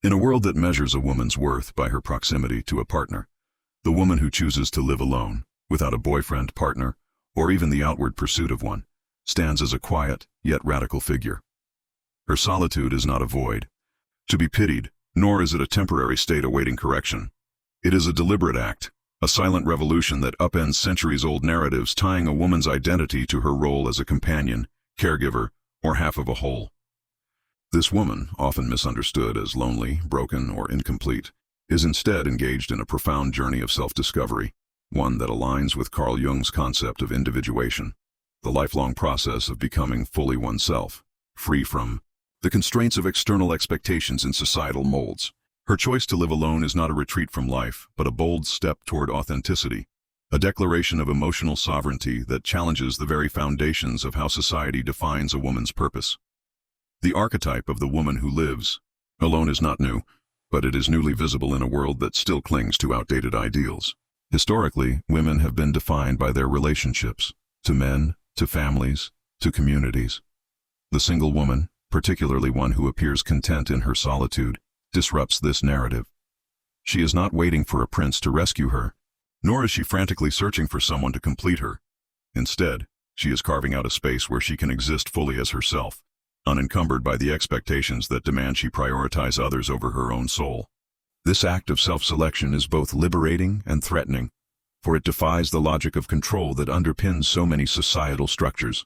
In a world that measures a woman's worth by her proximity to a partner, the woman who chooses to live alone, without a boyfriend, partner, or even the outward pursuit of one, stands as a quiet, yet radical figure. Her solitude is not a void to be pitied, nor is it a temporary state awaiting correction. It is a deliberate act, a silent revolution that upends centuries-old narratives tying a woman's identity to her role as a companion, caregiver, or half of a whole. This woman, often misunderstood as lonely, broken, or incomplete, is instead engaged in a profound journey of self-discovery, one that aligns with Carl Jung's concept of individuation, the lifelong process of becoming fully oneself, free from the constraints of external expectations and societal molds. Her choice to live alone is not a retreat from life, but a bold step toward authenticity, a declaration of emotional sovereignty that challenges the very foundations of how society defines a woman's purpose. The archetype of the woman who lives alone is not new, but it is newly visible in a world that still clings to outdated ideals. Historically, women have been defined by their relationships, to men, to families, to communities. The single woman, particularly one who appears content in her solitude, disrupts this narrative. She is not waiting for a prince to rescue her, nor is she frantically searching for someone to complete her. Instead, she is carving out a space where she can exist fully as herself, unencumbered by the expectations that demand she prioritize others over her own soul. This act of self-selection is both liberating and threatening, for it defies the logic of control that underpins so many societal structures.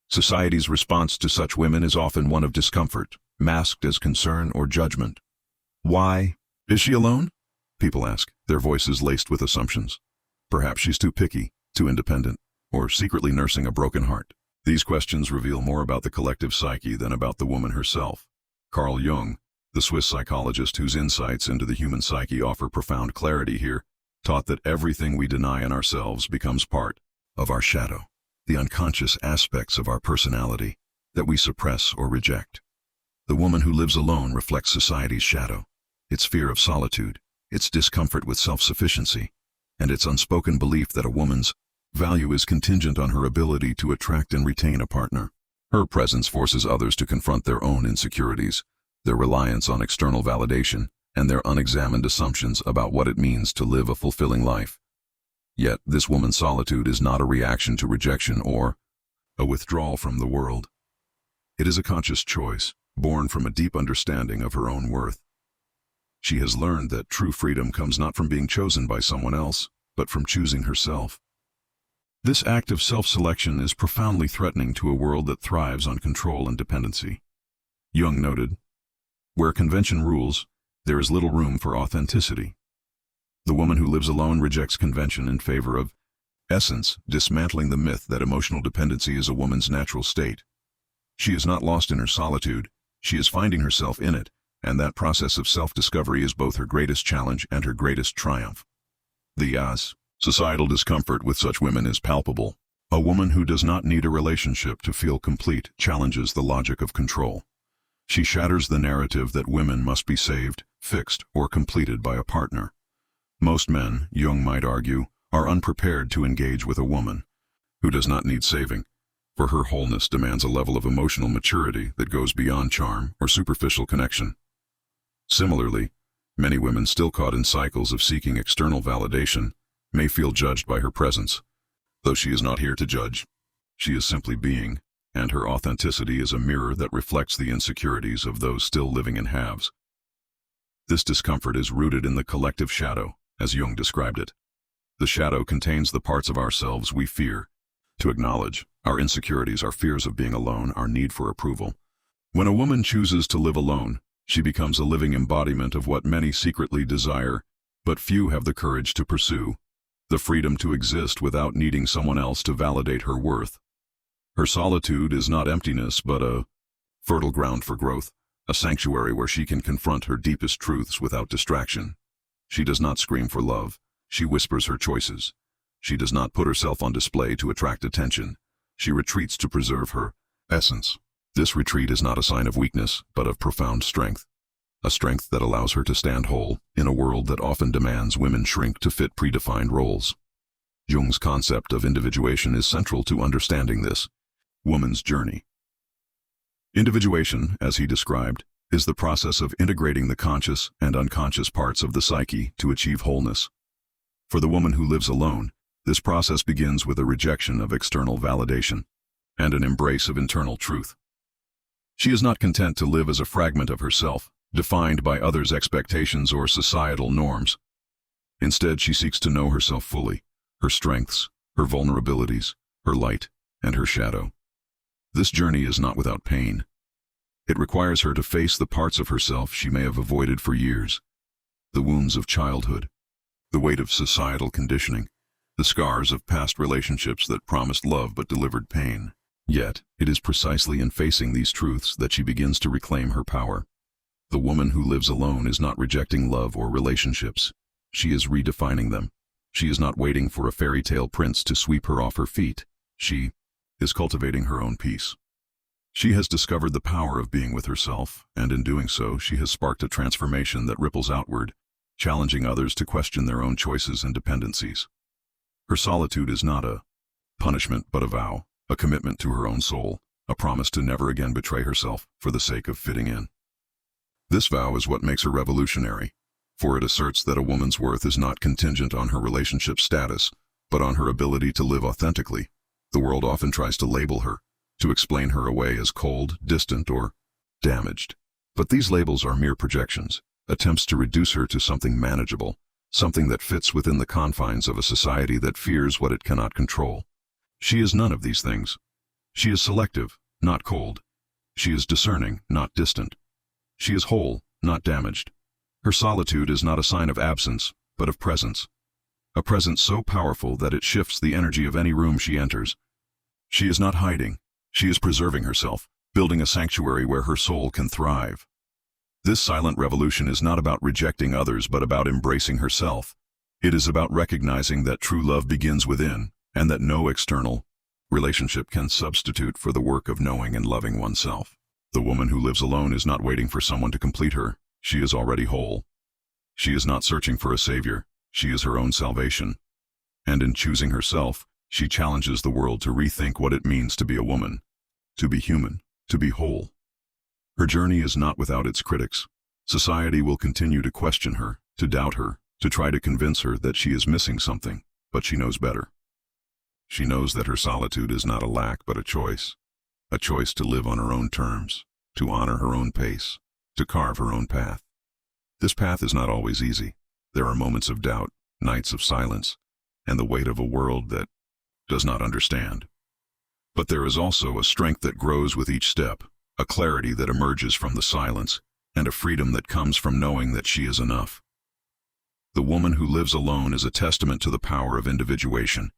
Society's response to such women is often one of discomfort, masked as concern or judgment. Why is she alone? People ask, their voices laced with assumptions. Perhaps she's too picky, too independent, or secretly nursing a broken heart. These questions reveal more about the collective psyche than about the woman herself. Carl Jung, the Swiss psychologist whose insights into the human psyche offer profound clarity here, taught that everything we deny in ourselves becomes part of our shadow, the unconscious aspects of our personality that we suppress or reject. The woman who lives alone reflects society's shadow, its fear of solitude, its discomfort with self-sufficiency, and its unspoken belief that a woman's value is contingent on her ability to attract and retain a partner. Her presence forces others to confront their own insecurities, their reliance on external validation, and their unexamined assumptions about what it means to live a fulfilling life. Yet, this woman's solitude is not a reaction to rejection or a withdrawal from the world. It is a conscious choice, born from a deep understanding of her own worth. She has learned that true freedom comes not from being chosen by someone else, but from choosing herself. This act of self-selection is profoundly threatening to a world that thrives on control and dependency. Jung noted, "Where convention rules, there is little room for authenticity." The woman who lives alone rejects convention in favor of essence, dismantling the myth that emotional dependency is a woman's natural state. She is not lost in her solitude, she is finding herself in it, and that process of self-discovery is both her greatest challenge and her greatest triumph. The societal discomfort with such women is palpable. A woman who does not need a relationship to feel complete challenges the logic of control. She shatters the narrative that women must be saved, fixed, or completed by a partner. Most men, Jung might argue, are unprepared to engage with a woman who does not need saving, for her wholeness demands a level of emotional maturity that goes beyond charm or superficial connection. Similarly, many women still caught in cycles of seeking external validation may feel judged by her presence, though she is not here to judge. She is simply being, and her authenticity is a mirror that reflects the insecurities of those still living in halves. This discomfort is rooted in the collective shadow, as Jung described it. The shadow contains the parts of ourselves we fear to acknowledge, our insecurities, our fears of being alone, our need for approval. When a woman chooses to live alone, she becomes a living embodiment of what many secretly desire, but few have the courage to pursue: the freedom to exist without needing someone else to validate her worth. Her solitude is not emptiness, but a fertile ground for growth, a sanctuary where she can confront her deepest truths without distraction. She does not scream for love, she whispers her choices. She does not put herself on display to attract attention. She retreats to preserve her essence. This retreat is not a sign of weakness, but of profound strength. A strength that allows her to stand whole in a world that often demands women shrink to fit predefined roles. Jung's concept of individuation is central to understanding this woman's journey. Individuation, as he described, is the process of integrating the conscious and unconscious parts of the psyche to achieve wholeness. For the woman who lives alone, this process begins with a rejection of external validation and an embrace of internal truth. She is not content to live as a fragment of herself, defined by others' expectations or societal norms. Instead, she seeks to know herself fully, her strengths, her vulnerabilities, her light, and her shadow. This journey is not without pain. It requires her to face the parts of herself she may have avoided for years, the wounds of childhood, the weight of societal conditioning, the scars of past relationships that promised love but delivered pain. Yet, it is precisely in facing these truths that she begins to reclaim her power. The woman who lives alone is not rejecting love or relationships. She is redefining them. She is not waiting for a fairy tale prince to sweep her off her feet. She is cultivating her own peace. She has discovered the power of being with herself, and in doing so, she has sparked a transformation that ripples outward, challenging others to question their own choices and dependencies. Her solitude is not a punishment but a vow, a commitment to her own soul, a promise to never again betray herself for the sake of fitting in. This vow is what makes her revolutionary, for it asserts that a woman's worth is not contingent on her relationship status, but on her ability to live authentically. The world often tries to label her, to explain her away as cold, distant, or damaged. But these labels are mere projections, attempts to reduce her to something manageable, something that fits within the confines of a society that fears what it cannot control. She is none of these things. She is selective, not cold. She is discerning, not distant. She is whole, not damaged. Her solitude is not a sign of absence, but of presence. A presence so powerful that it shifts the energy of any room she enters. She is not hiding. She is preserving herself, building a sanctuary where her soul can thrive. This silent revolution is not about rejecting others but about embracing herself. It is about recognizing that true love begins within, and that no external relationship can substitute for the work of knowing and loving oneself. The woman who lives alone is not waiting for someone to complete her. She is already whole. She is not searching for a savior. She is her own salvation. And in choosing herself, she challenges the world to rethink what it means to be a woman, to be human, to be whole. Her journey is not without its critics. Society will continue to question her, to doubt her, to try to convince her that she is missing something, but she knows better. She knows that her solitude is not a lack but a choice to live on her own terms, to honor her own pace, to carve her own path. This path is not always easy. There are moments of doubt, nights of silence, and the weight of a world that does not understand. But there is also a strength that grows with each step, a clarity that emerges from the silence, and a freedom that comes from knowing that she is enough. The woman who lives alone is a testament to the power of individuation,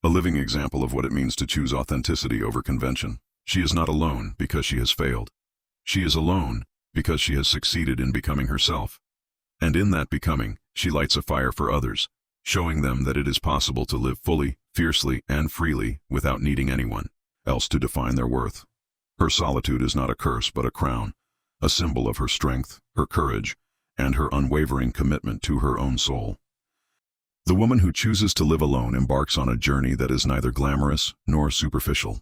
a living example of what it means to choose authenticity over convention. She is not alone because she has failed. She is alone because she has succeeded in becoming herself. And in that becoming, she lights a fire for others, showing them that it is possible to live fully, fiercely, and freely without needing anyone else to define their worth. Her solitude is not a curse but a crown, a symbol of her strength, her courage, and her unwavering commitment to her own soul. The woman who chooses to live alone embarks on a journey that is neither glamorous nor superficial.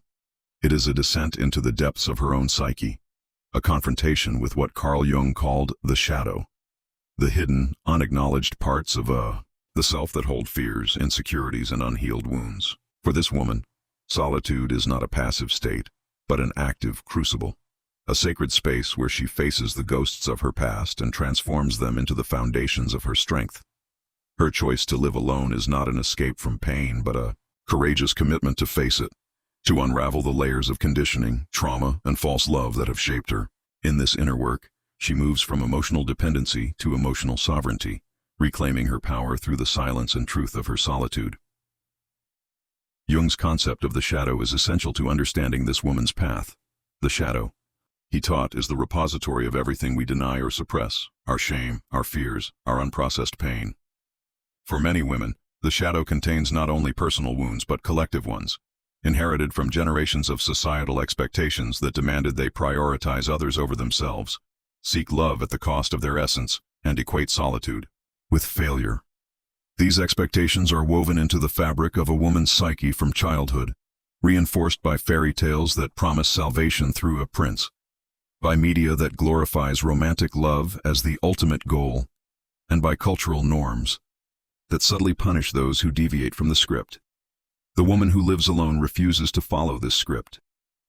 It is a descent into the depths of her own psyche, a confrontation with what Carl Jung called the shadow, the hidden, unacknowledged parts of the self that hold fears, insecurities, and unhealed wounds. For this woman, solitude is not a passive state, but an active crucible, a sacred space where she faces the ghosts of her past and transforms them into the foundations of her strength. Her choice to live alone is not an escape from pain, but a courageous commitment to face it, to unravel the layers of conditioning, trauma, and false love that have shaped her. In this inner work, she moves from emotional dependency to emotional sovereignty, reclaiming her power through the silence and truth of her solitude. Jung's concept of the shadow is essential to understanding this woman's path. The shadow, he taught, is the repository of everything we deny or suppress, our shame, our fears, our unprocessed pain. For many women, the shadow contains not only personal wounds but collective ones, inherited from generations of societal expectations that demanded they prioritize others over themselves, seek love at the cost of their essence, and equate solitude with failure. These expectations are woven into the fabric of a woman's psyche from childhood, reinforced by fairy tales that promise salvation through a prince. by media that glorifies romantic love as the ultimate goal, and by cultural norms that subtly punish those who deviate from the script. The woman who lives alone refuses to follow this script.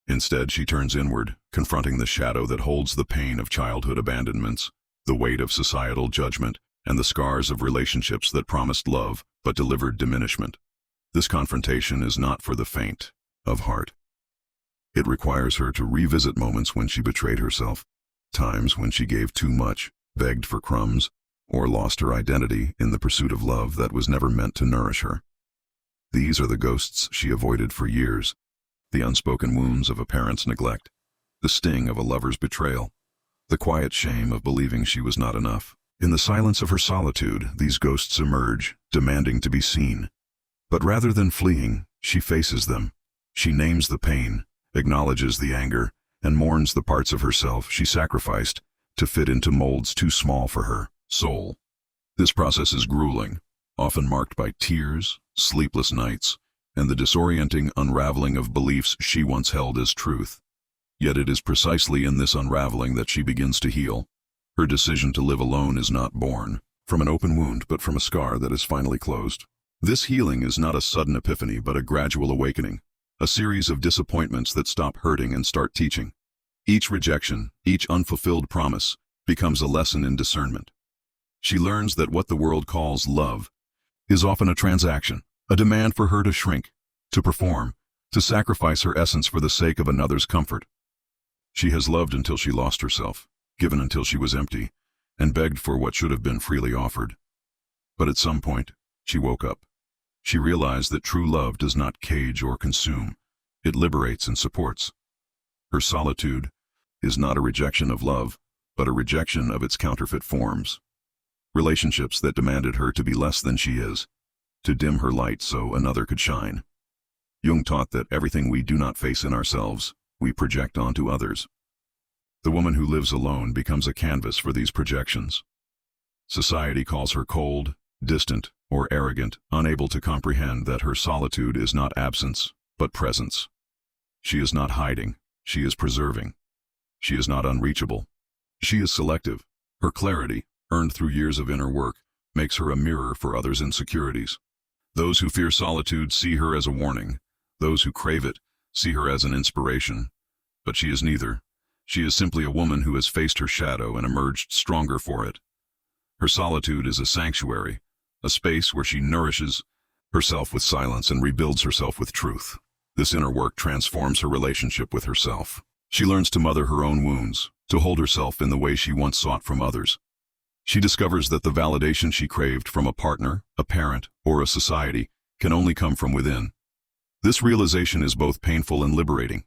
Instead, she turns inward, confronting the shadow that holds the pain of childhood abandonments, the weight of societal judgment, and the scars of relationships that promised love but delivered diminishment. This confrontation is not for the faint of heart. It requires her to revisit moments when she betrayed herself, times when she gave too much, begged for crumbs, or lost her identity in the pursuit of love that was never meant to nourish her. These are the ghosts she avoided for years, the unspoken wounds of a parent's neglect, the sting of a lover's betrayal, the quiet shame of believing she was not enough. In the silence of her solitude, these ghosts emerge, demanding to be seen. But rather than fleeing, she faces them. She names the pain, acknowledges the anger, and mourns the parts of herself she sacrificed to fit into molds too small for her soul. This process is grueling, often marked by tears, sleepless nights, and the disorienting unraveling of beliefs she once held as truth. Yet it is precisely in this unraveling that she begins to heal. Her decision to live alone is not born from an open wound, but from a scar that is finally closed. This healing is not a sudden epiphany, but a gradual awakening, a series of disappointments that stop hurting and start teaching. Each rejection, each unfulfilled promise, becomes a lesson in discernment. She learns that what the world calls love is often a transaction, a demand for her to shrink, to perform, to sacrifice her essence for the sake of another's comfort. She has loved until she lost herself, given until she was empty, and begged for what should have been freely offered. But at some point, she woke up. She realized that true love does not cage or consume. It liberates and supports. Her solitude is not a rejection of love, but a rejection of its counterfeit forms. Relationships that demanded her to be less than she is, to dim her light so another could shine. Jung taught that everything we do not face in ourselves, we project onto others. The woman who lives alone becomes a canvas for these projections. Society calls her cold, distant, or arrogant, unable to comprehend that her solitude is not absence, but presence. She is not hiding, she is preserving. She is not unreachable. She is selective. Her clarity, earned through years of inner work, makes her a mirror for others' insecurities. Those who fear solitude see her as a warning. Those who crave it see her as an inspiration. But she is neither. She is simply a woman who has faced her shadow and emerged stronger for it. Her solitude is a sanctuary, a space where she nourishes herself with silence and rebuilds herself with truth. This inner work transforms her relationship with herself. She learns to mother her own wounds, to hold herself in the way she once sought from others. She discovers that the validation she craved from a partner, a parent, or a society can only come from within. This realization is both painful and liberating.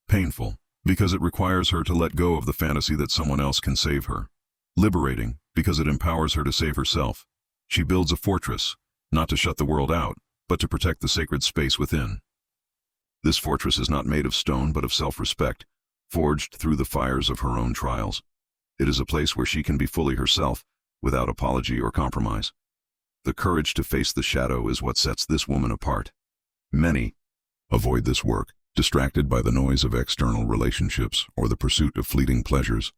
Painful, because it requires her to let go of the fantasy that someone else can save her. Liberating, because it empowers her to save herself. She builds a fortress, not to shut the world out, but to protect the sacred space within. This fortress is not made of stone but of self-respect, forged through the fires of her own trials. It is a place where she can be fully herself, without apology or compromise. The courage to face the shadow is what sets this woman apart. Many avoid this work, distracted by the noise of external relationships or the pursuit of fleeting pleasures.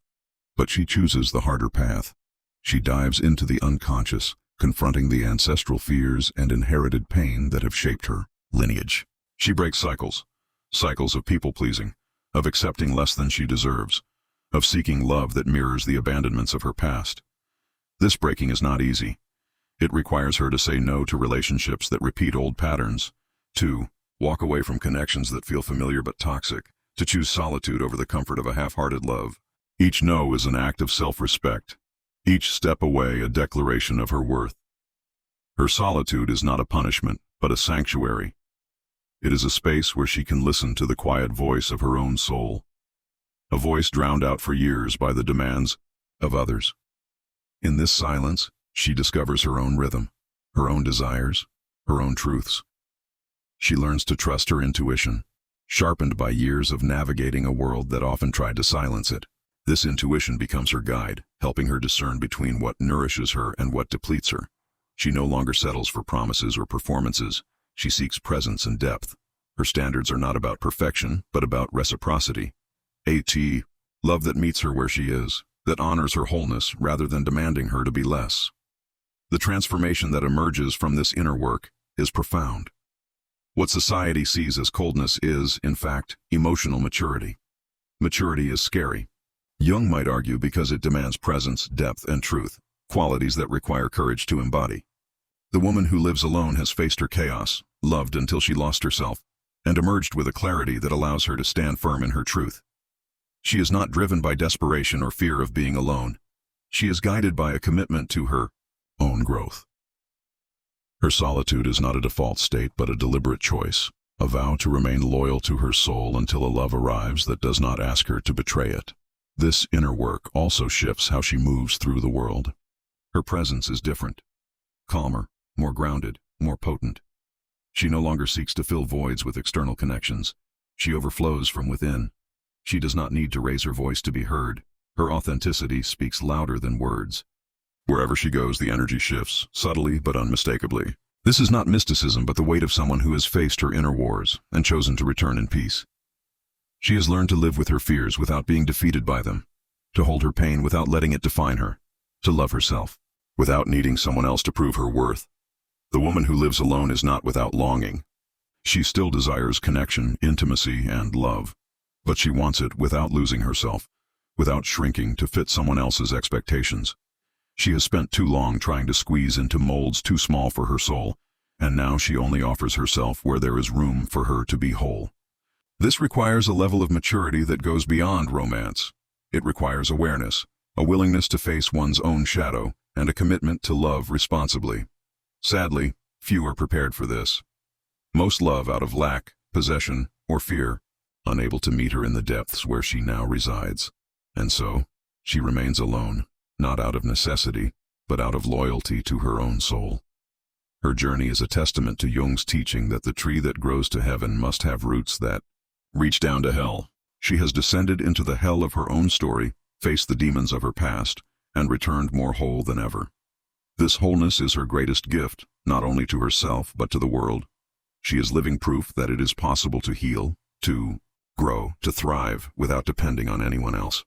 But she chooses the harder path. She dives into the unconscious, confronting the ancestral fears and inherited pain that have shaped her lineage. She breaks cycles of people-pleasing, of accepting less than she deserves, of seeking love that mirrors the abandonments of her past. This breaking is not easy. It requires her to say no to relationships that repeat old patterns, to walk away from connections that feel familiar but toxic, to choose solitude over the comfort of a half-hearted love. Each no is an act of self-respect, each step away a declaration of her worth. Her solitude is not a punishment, but a sanctuary. It is a space where she can listen to the quiet voice of her own soul, a voice drowned out for years by the demands of others. In this silence, she discovers her own rhythm, her own desires, her own truths. She learns to trust her intuition, sharpened by years of navigating a world that often tried to silence it. This intuition becomes her guide, helping her discern between what nourishes her and what depletes her. She no longer settles for promises or performances. She seeks presence and depth. Her standards are not about perfection, but about reciprocity. Love that meets her where she is, that honors her wholeness rather than demanding her to be less. The transformation that emerges from this inner work is profound. What society sees as coldness is, in fact, emotional maturity. Maturity is scary. Jung might argue because it demands presence, depth, and truth, qualities that require courage to embody. The woman who lives alone has faced her chaos, loved until she lost herself, and emerged with a clarity that allows her to stand firm in her truth. She is not driven by desperation or fear of being alone. She is guided by a commitment to her own growth. Her solitude is not a default state but a deliberate choice, a vow to remain loyal to her soul until a love arrives that does not ask her to betray it. This inner work also shifts how she moves through the world. Her presence is different, calmer, more grounded, more potent. She no longer seeks to fill voids with external connections. She overflows from within. She does not need to raise her voice to be heard. Her authenticity speaks louder than words. Wherever she goes, the energy shifts, subtly but unmistakably. This is not mysticism, but the weight of someone who has faced her inner wars and chosen to return in peace. She has learned to live with her fears without being defeated by them, to hold her pain without letting it define her, to love herself without needing someone else to prove her worth. The woman who lives alone is not without longing. She still desires connection, intimacy, and love, but she wants it without losing herself, without shrinking to fit someone else's expectations. She has spent too long trying to squeeze into molds too small for her soul, and now she only offers herself where there is room for her to be whole. This requires a level of maturity that goes beyond romance. It requires awareness, a willingness to face one's own shadow, and a commitment to love responsibly. Sadly, few are prepared for this. Most love out of lack, possession, or fear, unable to meet her in the depths where she now resides. And so, she remains alone, not out of necessity, but out of loyalty to her own soul. Her journey is a testament to Jung's teaching that the tree that grows to heaven must have roots that reach down to hell. She has descended into the hell of her own story, faced the demons of her past, and returned more whole than ever. This wholeness is her greatest gift, not only to herself but to the world. She is living proof that it is possible to heal, to grow, to thrive without depending on anyone else.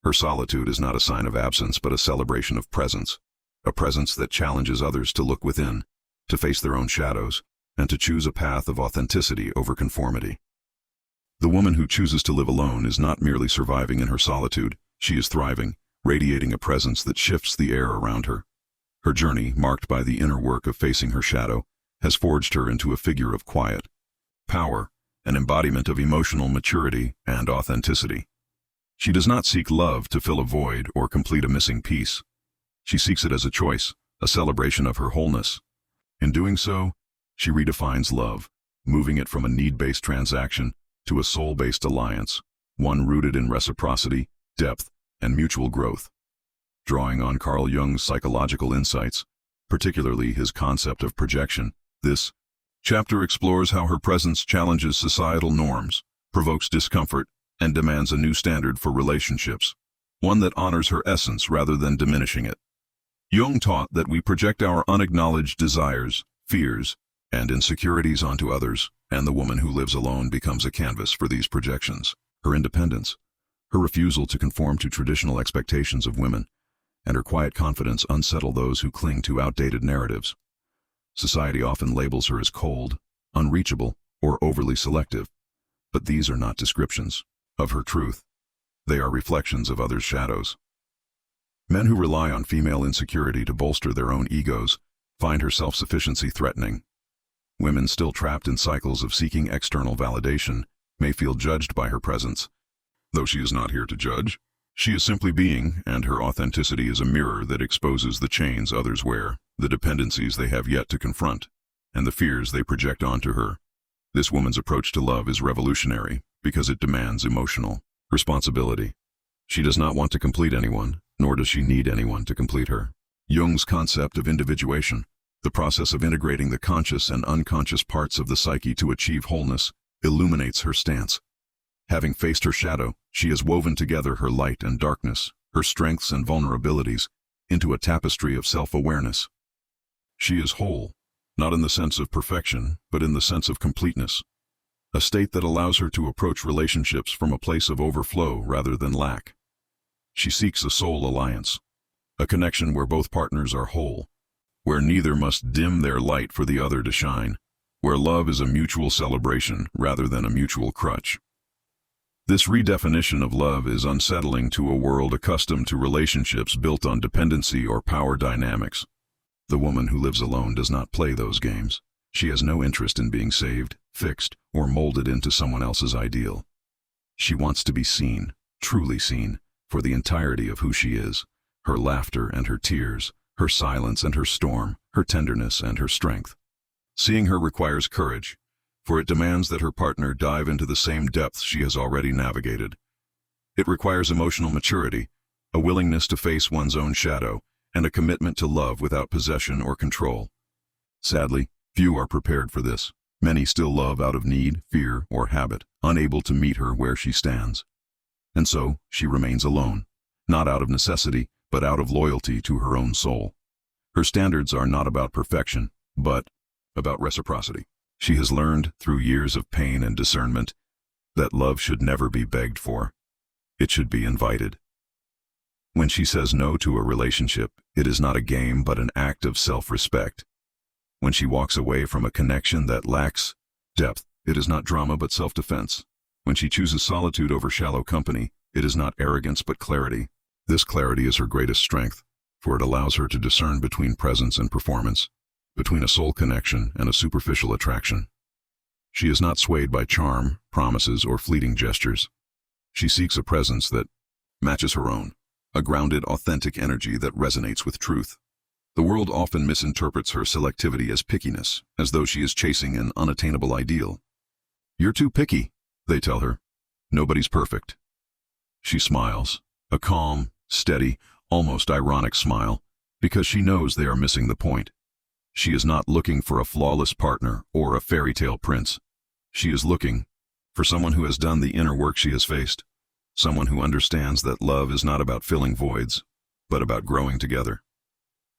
Her solitude is not a sign of absence but a celebration of presence, a presence that challenges others to look within, to face their own shadows, and to choose a path of authenticity over conformity. The woman who chooses to live alone is not merely surviving in her solitude, she is thriving, radiating a presence that shifts the air around her. Her journey, marked by the inner work of facing her shadow, has forged her into a figure of quiet power, an embodiment of emotional maturity and authenticity. She does not seek love to fill a void or complete a missing piece. She seeks it as a choice, a celebration of her wholeness. In doing so, she redefines love, moving it from a need-based transaction to a soul-based alliance, one rooted in reciprocity, depth, and mutual growth. Drawing on Carl Jung's psychological insights, particularly his concept of projection, this chapter explores how her presence challenges societal norms, provokes discomfort, and demands a new standard for relationships, one that honors her essence rather than diminishing it. Jung taught that we project our unacknowledged desires, fears, and insecurities onto others, and the woman who lives alone becomes a canvas for these projections. Her independence, her refusal to conform to traditional expectations of women, and her quiet confidence unsettle those who cling to outdated narratives. Society often labels her as cold, unreachable, or overly selective, but these are not descriptions of her truth. They are reflections of others' shadows. Men who rely on female insecurity to bolster their own egos find her self-sufficiency threatening. Women still trapped in cycles of seeking external validation may feel judged by her presence. Though she is not here to judge, she is simply being, and her authenticity is a mirror that exposes the chains others wear, the dependencies they have yet to confront, and the fears they project onto her. This woman's approach to love is revolutionary because it demands emotional responsibility. She does not want to complete anyone, nor does she need anyone to complete her. Jung's concept of individuation, the process of integrating the conscious and unconscious parts of the psyche to achieve wholeness, illuminates her stance. Having faced her shadow, she has woven together her light and darkness, her strengths and vulnerabilities, into a tapestry of self-awareness. She is whole, not in the sense of perfection, but in the sense of completeness, a state that allows her to approach relationships from a place of overflow rather than lack. She seeks a soul alliance, a connection where both partners are whole, where neither must dim their light for the other to shine, where love is a mutual celebration rather than a mutual crutch. This redefinition of love is unsettling to a world accustomed to relationships built on dependency or power dynamics. The woman who lives alone does not play those games. She has no interest in being saved, fixed, or molded into someone else's ideal. She wants to be seen, truly seen, for the entirety of who she is, her laughter and her tears, her silence and her storm, her tenderness and her strength. Seeing her requires courage, for it demands that her partner dive into the same depths she has already navigated. It requires emotional maturity, a willingness to face one's own shadow, and a commitment to love without possession or control. Sadly, few are prepared for this. Many still love out of need, fear, or habit, unable to meet her where she stands. And so, she remains alone, not out of necessity, but out of loyalty to her own soul. Her standards are not about perfection, but about reciprocity. She has learned, through years of pain and discernment, that love should never be begged for. It should be invited. When she says no to a relationship, it is not a game but an act of self-respect. When she walks away from a connection that lacks depth, it is not drama but self-defense. When she chooses solitude over shallow company, it is not arrogance but clarity. This clarity is her greatest strength, for it allows her to discern between presence and performance, between a soul connection and a superficial attraction. She is not swayed by charm, promises, or fleeting gestures. She seeks a presence that matches her own, a grounded, authentic energy that resonates with truth. The world often misinterprets her selectivity as pickiness, as though she is chasing an unattainable ideal. "You're too picky," they tell her. "Nobody's perfect." She smiles, a calm, steady, almost ironic smile, because she knows they are missing the point. She is not looking for a flawless partner or a fairy tale prince. She is looking for someone who has done the inner work she has faced, someone who understands that love is not about filling voids, but about growing together.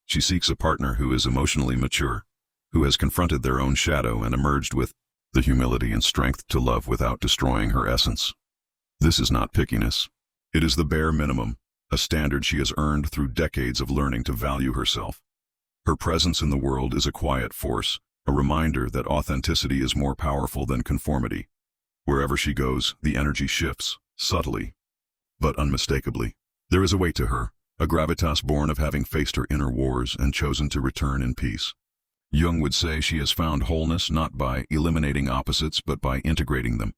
She seeks a partner who is emotionally mature, who has confronted their own shadow and emerged with the humility and strength to love without destroying her essence. This is not pickiness. It is the bare minimum, a standard she has earned through decades of learning to value herself. Her presence in the world is a quiet force, a reminder that authenticity is more powerful than conformity. Wherever she goes, the energy shifts, subtly, but unmistakably. There is a weight to her, a gravitas born of having faced her inner wars and chosen to return in peace. Jung would say she has found wholeness not by eliminating opposites but by integrating them.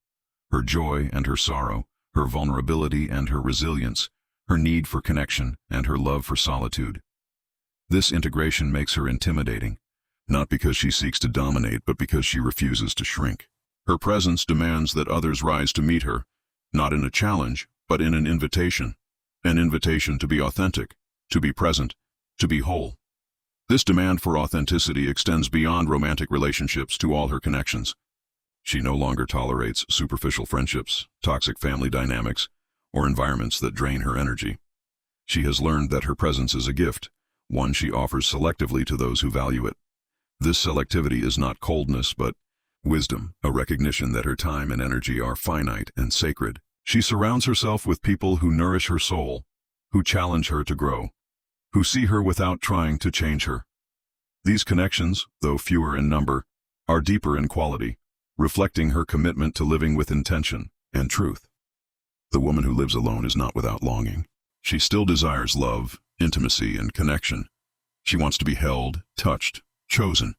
Her joy and her sorrow, her vulnerability and her resilience, her need for connection and her love for solitude. This integration makes her intimidating, not because she seeks to dominate but because she refuses to shrink. Her presence demands that others rise to meet her, not in a challenge, but in an invitation to be authentic, to be present, to be whole. This demand for authenticity extends beyond romantic relationships to all her connections. She no longer tolerates superficial friendships, toxic family dynamics, or environments that drain her energy. She has learned that her presence is a gift, one she offers selectively to those who value it. This selectivity is not coldness but wisdom, a recognition that her time and energy are finite and sacred. She surrounds herself with people who nourish her soul, who challenge her to grow, who see her without trying to change her. These connections, though fewer in number, are deeper in quality, reflecting her commitment to living with intention and truth. The woman who lives alone is not without longing. She still desires love, intimacy, and connection. She wants to be held, touched, chosen,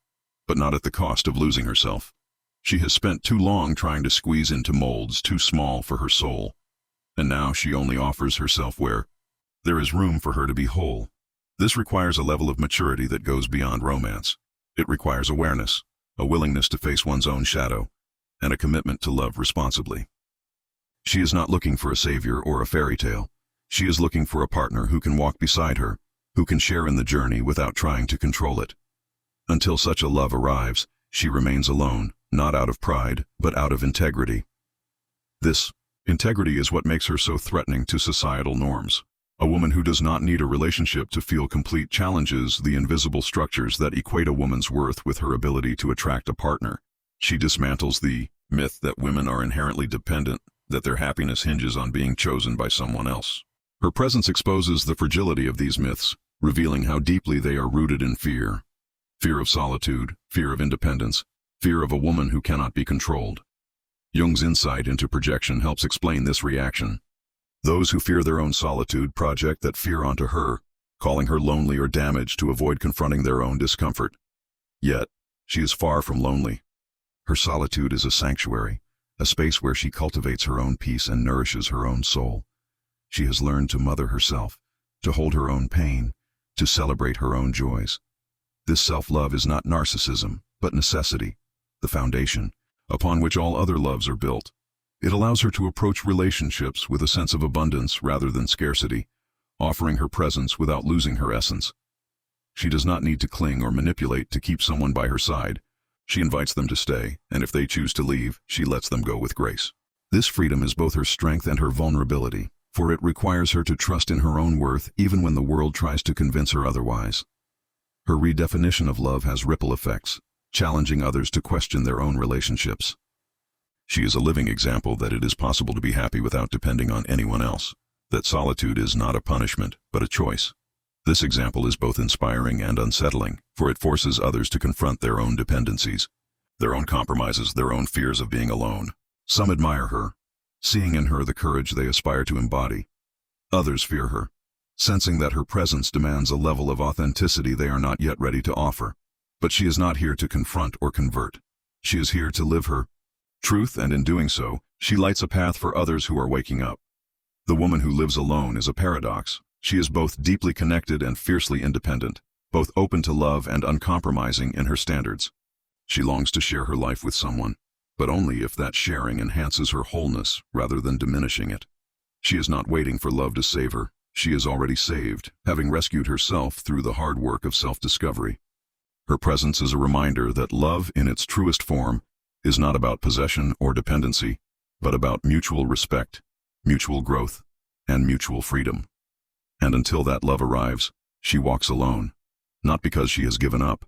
but not at the cost of losing herself. She has spent too long trying to squeeze into molds too small for her soul, and now she only offers herself where there is room for her to be whole. This requires a level of maturity that goes beyond romance. It requires awareness, a willingness to face one's own shadow, and a commitment to love responsibly. She is not looking for a savior or a fairy tale. She is looking for a partner who can walk beside her, who can share in the journey without trying to control it. Until such a love arrives, she remains alone, not out of pride, but out of integrity. This integrity is what makes her so threatening to societal norms. A woman who does not need a relationship to feel complete challenges the invisible structures that equate a woman's worth with her ability to attract a partner. She dismantles the myth that women are inherently dependent, that their happiness hinges on being chosen by someone else. Her presence exposes the fragility of these myths, revealing how deeply they are rooted in fear. Fear of solitude, fear of independence, fear of a woman who cannot be controlled. Jung's insight into projection helps explain this reaction. Those who fear their own solitude project that fear onto her, calling her lonely or damaged to avoid confronting their own discomfort. Yet, she is far from lonely. Her solitude is a sanctuary, a space where she cultivates her own peace and nourishes her own soul. She has learned to mother herself, to hold her own pain, to celebrate her own joys. This self-love is not narcissism, but necessity, the foundation upon which all other loves are built. It allows her to approach relationships with a sense of abundance rather than scarcity, offering her presence without losing her essence. She does not need to cling or manipulate to keep someone by her side. She invites them to stay, and if they choose to leave, she lets them go with grace. This freedom is both her strength and her vulnerability, for it requires her to trust in her own worth even when the world tries to convince her otherwise. Her redefinition of love has ripple effects, challenging others to question their own relationships. She is a living example that it is possible to be happy without depending on anyone else, that solitude is not a punishment, but a choice. This example is both inspiring and unsettling, for it forces others to confront their own dependencies, their own compromises, their own fears of being alone. Some admire her, seeing in her the courage they aspire to embody. Others fear her, sensing that her presence demands a level of authenticity they are not yet ready to offer. But she is not here to confront or convert. She is here to live her truth, and in doing so, she lights a path for others who are waking up. The woman who lives alone is a paradox. She is both deeply connected and fiercely independent, both open to love and uncompromising in her standards. She longs to share her life with someone, but only if that sharing enhances her wholeness rather than diminishing it. She is not waiting for love to save her. She is already saved, having rescued herself through the hard work of self-discovery. Her presence is a reminder that love in its truest form is not about possession or dependency, but about mutual respect, mutual growth, and mutual freedom. And until that love arrives, she walks alone, not because she has given up,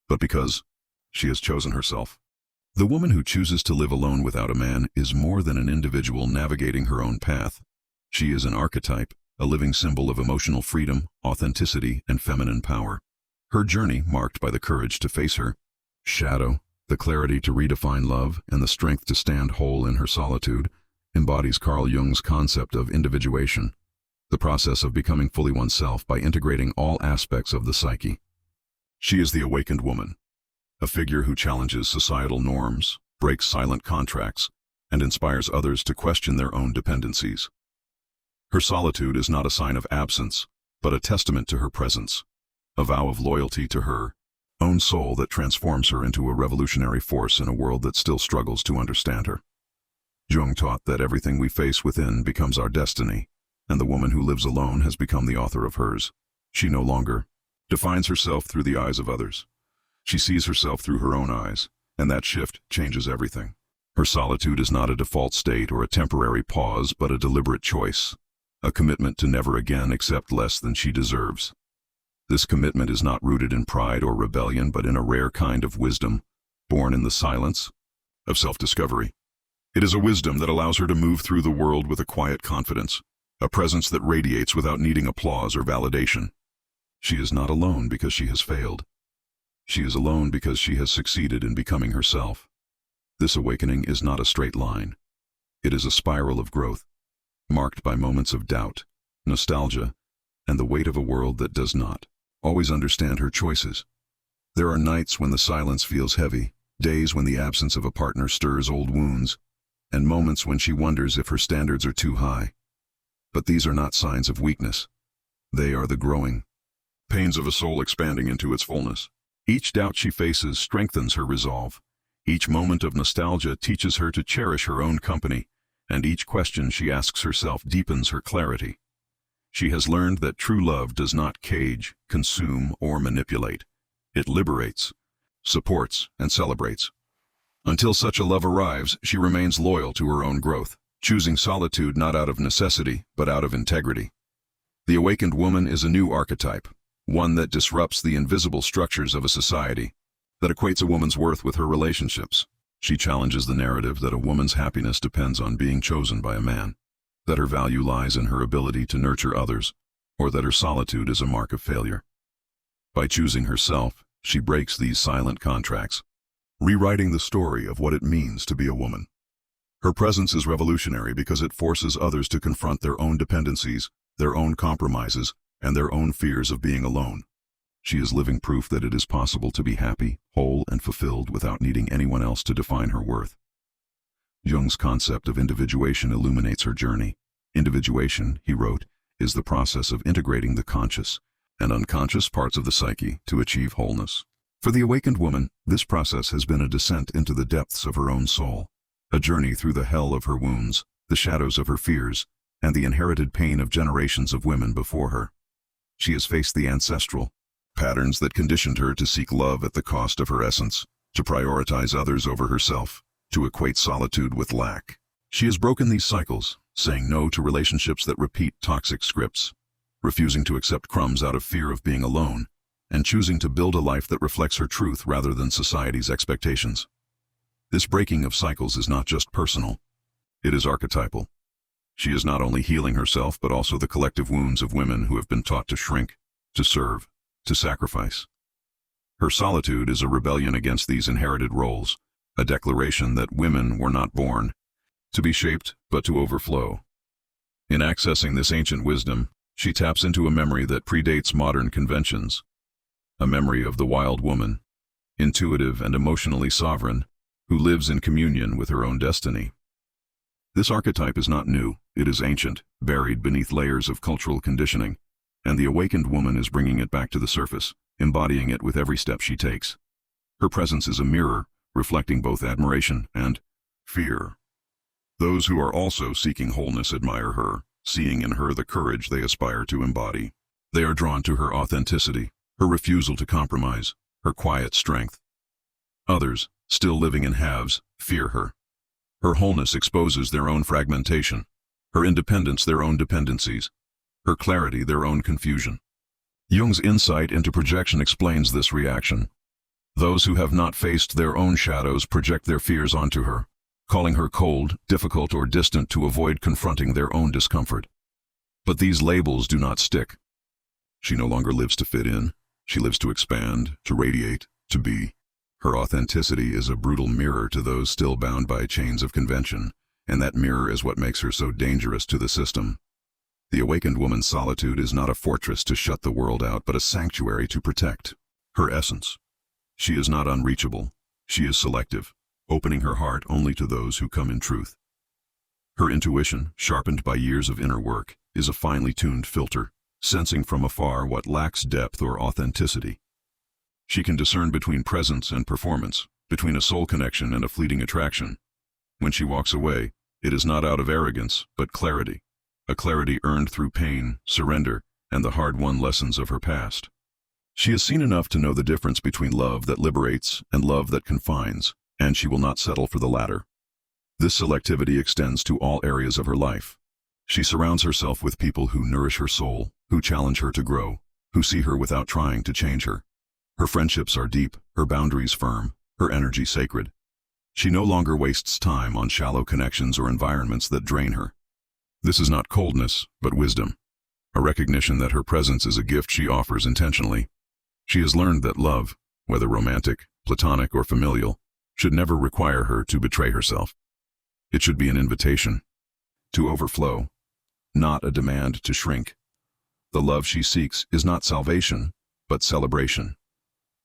but because she has chosen herself. The woman who chooses to live alone without a man is more than an individual navigating her own path. She is an archetype, a living symbol of emotional freedom, authenticity, and feminine power. Her journey, marked by the courage to face her shadow, the clarity to redefine love, and the strength to stand whole in her solitude, embodies Carl Jung's concept of individuation, the process of becoming fully oneself by integrating all aspects of the psyche. She is the awakened woman, a figure who challenges societal norms, breaks silent contracts, and inspires others to question their own dependencies. Her solitude is not a sign of absence, but a testament to her presence, a vow of loyalty to her own soul that transforms her into a revolutionary force in a world that still struggles to understand her. Jung taught that everything we face within becomes our destiny, and the woman who lives alone has become the author of hers. She no longer defines herself through the eyes of others. She sees herself through her own eyes, and that shift changes everything. Her solitude is not a default state or a temporary pause, but a deliberate choice, a commitment to never again accept less than she deserves. This commitment is not rooted in pride or rebellion, but in a rare kind of wisdom, born in the silence of self-discovery. It is a wisdom that allows her to move through the world with a quiet confidence, a presence that radiates without needing applause or validation. She is not alone because she has failed. She is alone because she has succeeded in becoming herself. This awakening is not a straight line. It is a spiral of growth, marked by moments of doubt, nostalgia, and the weight of a world that does not always understand her choices. There are nights when the silence feels heavy, days when the absence of a partner stirs old wounds, and moments when she wonders if her standards are too high. But these are not signs of weakness. They are the growing pains of a soul expanding into its fullness. Each doubt she faces strengthens her resolve. Each moment of nostalgia teaches her to cherish her own company, and each question she asks herself deepens her clarity. She has learned that true love does not cage, consume, or manipulate. It liberates, supports, and celebrates. Until such a love arrives, she remains loyal to her own growth, choosing solitude not out of necessity, but out of integrity. The awakened woman is a new archetype, one that disrupts the invisible structures of a society, that equates a woman's worth with her relationships. She challenges the narrative that a woman's happiness depends on being chosen by a man, that her value lies in her ability to nurture others, or that her solitude is a mark of failure. By choosing herself, she breaks these silent contracts, rewriting the story of what it means to be a woman. Her presence is revolutionary because it forces others to confront their own dependencies, their own compromises, and their own fears of being alone. She is living proof that it is possible to be happy, whole, and fulfilled without needing anyone else to define her worth. Jung's concept of individuation illuminates her journey. Individuation, he wrote, is the process of integrating the conscious and unconscious parts of the psyche to achieve wholeness. For the awakened woman, this process has been a descent into the depths of her own soul, a journey through the hell of her wounds, the shadows of her fears, and the inherited pain of generations of women before her. She has faced the ancestral patterns that conditioned her to seek love at the cost of her essence, to prioritize others over herself, to equate solitude with lack. She has broken these cycles, saying no to relationships that repeat toxic scripts, refusing to accept crumbs out of fear of being alone, and choosing to build a life that reflects her truth rather than society's expectations. This breaking of cycles is not just personal, it is archetypal. She is not only healing herself but also the collective wounds of women who have been taught to shrink, to serve, to sacrifice. Her solitude is a rebellion against these inherited roles, a declaration that women were not born to be shaped but to overflow. In accessing this ancient wisdom, she taps into a memory that predates modern conventions, a memory of the wild woman, intuitive and emotionally sovereign, who lives in communion with her own destiny. This archetype is not new, it is ancient, buried beneath layers of cultural conditioning, and the awakened woman is bringing it back to the surface, embodying it with every step she takes. Her presence is a mirror, reflecting both admiration and fear. Those who are also seeking wholeness admire her, seeing in her the courage they aspire to embody. They are drawn to her authenticity, her refusal to compromise, her quiet strength. Others, still living in halves, fear her. Her wholeness exposes their own fragmentation, her independence their own dependencies, her clarity their own confusion. Jung's insight into projection explains this reaction. Those who have not faced their own shadows project their fears onto her, calling her cold, difficult, or distant to avoid confronting their own discomfort. But these labels do not stick. She no longer lives to fit in. She lives to expand, to radiate, to be. Her authenticity is a brutal mirror to those still bound by chains of convention, and that mirror is what makes her so dangerous to the system. The awakened woman's solitude is not a fortress to shut the world out, but a sanctuary to protect. Her essence. She is not unreachable. She is selective, opening her heart only to those who come in truth. Her intuition, sharpened by years of inner work, is a finely tuned filter, sensing from afar what lacks depth or authenticity. She can discern between presence and performance, between a soul connection and a fleeting attraction. When she walks away, it is not out of arrogance, but clarity, a clarity earned through pain, surrender, and the hard-won lessons of her past. She has seen enough to know the difference between love that liberates and love that confines, and she will not settle for the latter. This selectivity extends to all areas of her life. She surrounds herself with people who nourish her soul, who challenge her to grow, who see her without trying to change her. Her friendships are deep, her boundaries firm, her energy sacred. She no longer wastes time on shallow connections or environments that drain her. This is not coldness, but wisdom, a recognition that her presence is a gift she offers intentionally. She has learned that love, whether romantic, platonic, or familial, should never require her to betray herself. It should be an invitation to overflow, not a demand to shrink. The love she seeks is not salvation, but celebration.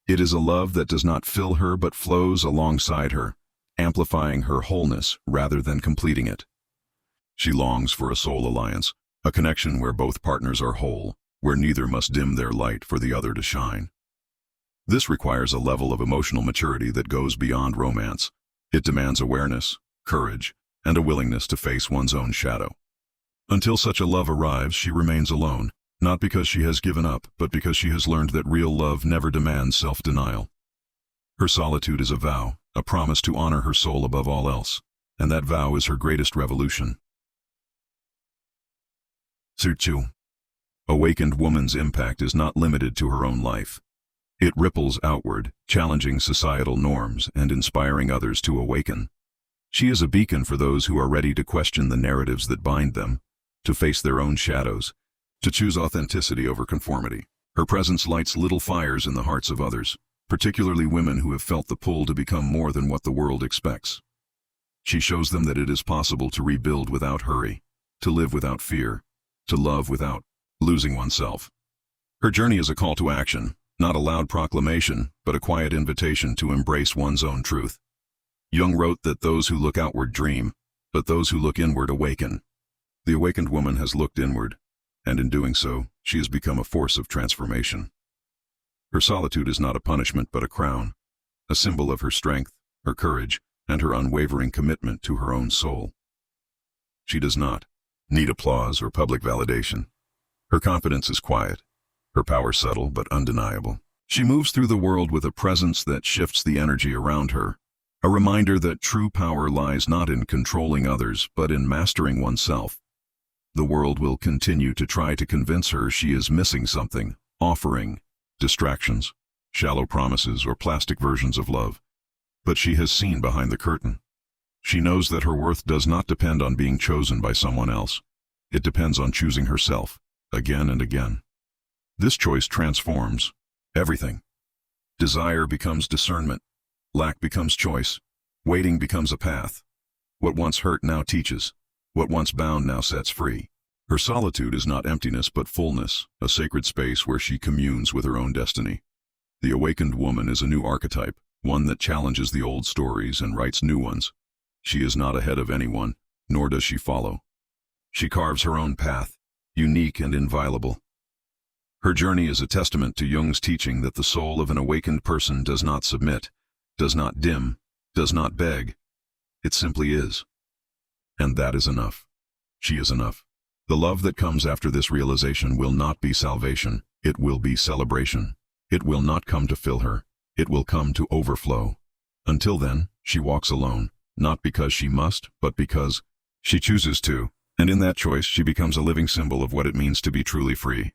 It is a love that does not fill her but flows alongside her, amplifying her wholeness rather than completing it. She longs for a soul alliance, a connection where both partners are whole, where neither must dim their light for the other to shine. This requires a level of emotional maturity that goes beyond romance. It demands awareness, courage, and a willingness to face one's own shadow. Until such a love arrives, she remains alone, not because she has given up, but because she has learned that real love never demands self-denial. Her solitude is a vow, a promise to honor her soul above all else, and that vow is her greatest revolution. Solitude. Awakened woman's impact is not limited to her own life. It ripples outward, challenging societal norms and inspiring others to awaken. She is a beacon for those who are ready to question the narratives that bind them, to face their own shadows, to choose authenticity over conformity. Her presence lights little fires in the hearts of others, particularly women who have felt the pull to become more than what the world expects. She shows them that it is possible to rebuild without hurry, to live without fear, to love without losing oneself. Her journey is a call to action, not a loud proclamation, but a quiet invitation to embrace one's own truth. Jung wrote that those who look outward dream, but those who look inward awaken. The awakened woman has looked inward, and in doing so, she has become a force of transformation. Her solitude is not a punishment but a crown, a symbol of her strength, her courage, and her unwavering commitment to her own soul. She does not need applause or public validation. Her confidence is quiet, her power subtle but undeniable. She moves through the world with a presence that shifts the energy around her, a reminder that true power lies not in controlling others but in mastering oneself. The world will continue to try to convince her she is missing something, offering distractions, shallow promises, or plastic versions of love. But she has seen behind the curtain. She knows that her worth does not depend on being chosen by someone else. It depends on choosing herself, again and again. This choice transforms everything. Desire becomes discernment. Lack becomes choice. Waiting becomes a path. What once hurt now teaches. What once bound now sets free. Her solitude is not emptiness but fullness, a sacred space where she communes with her own destiny. The awakened woman is a new archetype, one that challenges the old stories and writes new ones. She is not ahead of anyone, nor does she follow. She carves her own path, unique and inviolable. Her journey is a testament to Jung's teaching that the soul of an awakened person does not submit, does not dim, does not beg. It simply is. And that is enough. She is enough. The love that comes after this realization will not be salvation, it will be celebration. It will not come to fill her, it will come to overflow. Until then, she walks alone, not because she must, but because she chooses to, and in that choice she becomes a living symbol of what it means to be truly free.